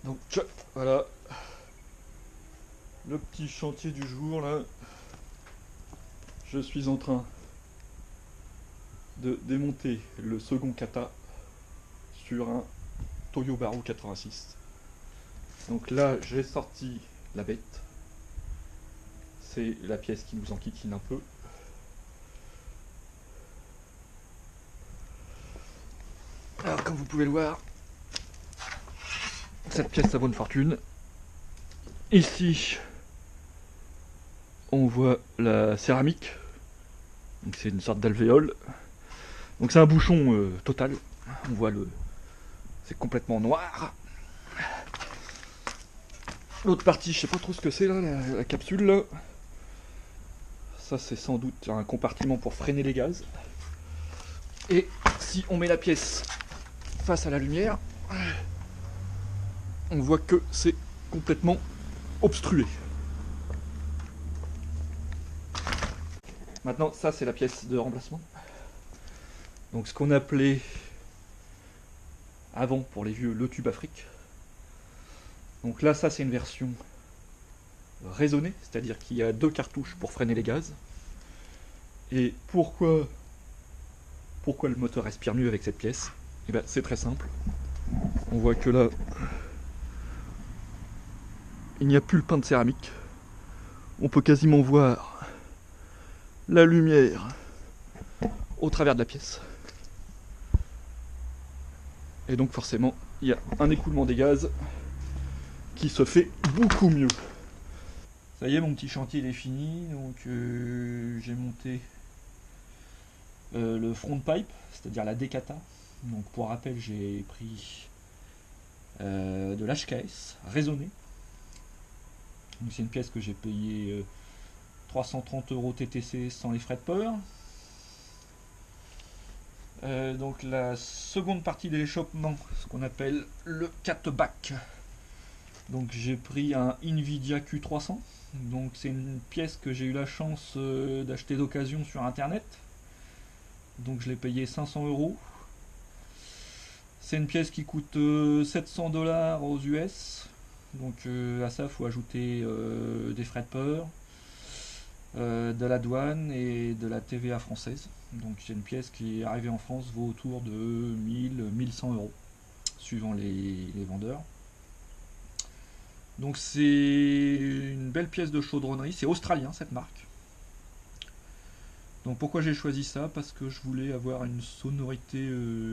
Donc voilà, le petit chantier du jour là. Je suis en train de démonter le second kata sur un Toyo Barou 86. Donc là j'ai sorti la bête. C'est la pièce qui nous enquiquine un peu. Alors comme vous pouvez le voir, cette pièce ça vaut une fortune. Ici on voit la céramique. Donc c'est une sorte d'alvéole. Donc c'est un bouchon total. On voit le... C'est complètement noir. L'autre partie, je sais pas trop ce que c'est là, la capsule là. Ça c'est sans doute un compartiment pour freiner les gaz. Et si on met la pièce face à la lumière, on voit que c'est complètement obstrué. Maintenant, ça c'est la pièce de remplacement. Donc ce qu'on appelait avant pour les vieux le tube Afrique. Donc là, ça c'est une version raisonnée, c'est-à-dire qu'il y a 2 cartouches pour freiner les gaz. Et pourquoi le moteur respire mieux avec cette pièce? Et ben c'est très simple. On voit que là, il n'y a plus le pain de céramique. On peut quasiment voir la lumière au travers de la pièce. Et donc forcément, il y a un écoulement des gaz qui se fait beaucoup mieux. Ça y est, mon petit chantier il est fini. Donc j'ai monté le front pipe, c'est-à-dire la décata. Donc pour rappel, j'ai pris de l'HKS raisonné. Donc c'est une pièce que j'ai payée 330 € TTC sans les frais de port. Donc la seconde partie de l'échappement, ce qu'on appelle le catback. Donc j'ai pris un Nvidia Q300. Donc c'est une pièce que j'ai eu la chance d'acheter d'occasion sur internet. Donc je l'ai payé 500 €. C'est une pièce qui coûte 700 $ aux US. Donc à ça il faut ajouter des frais de port, de la douane et de la TVA française. Donc c'est une pièce qui est arrivée en France, vaut autour de 1000-1100 € suivant les vendeurs. Donc c'est une belle pièce de chaudronnerie, c'est australien cette marque. Donc pourquoi j'ai choisi ça? Parce que je voulais avoir une sonorité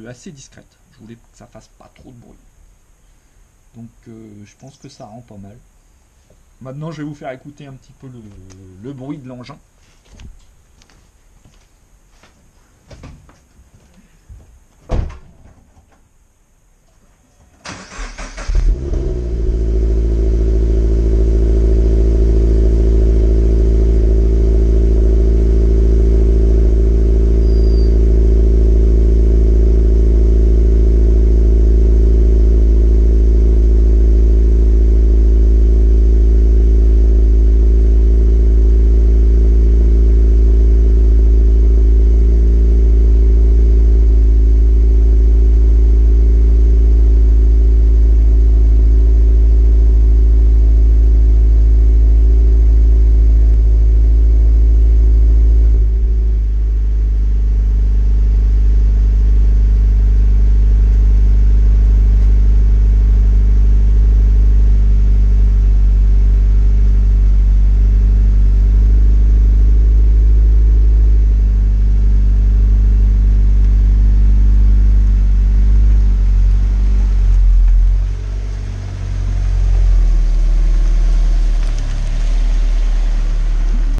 assez discrète. Je voulais que ça fasse pas trop de bruit. Donc je pense que ça rend pas mal. Maintenant je vais vous faire écouter un petit peu le bruit de l'engin.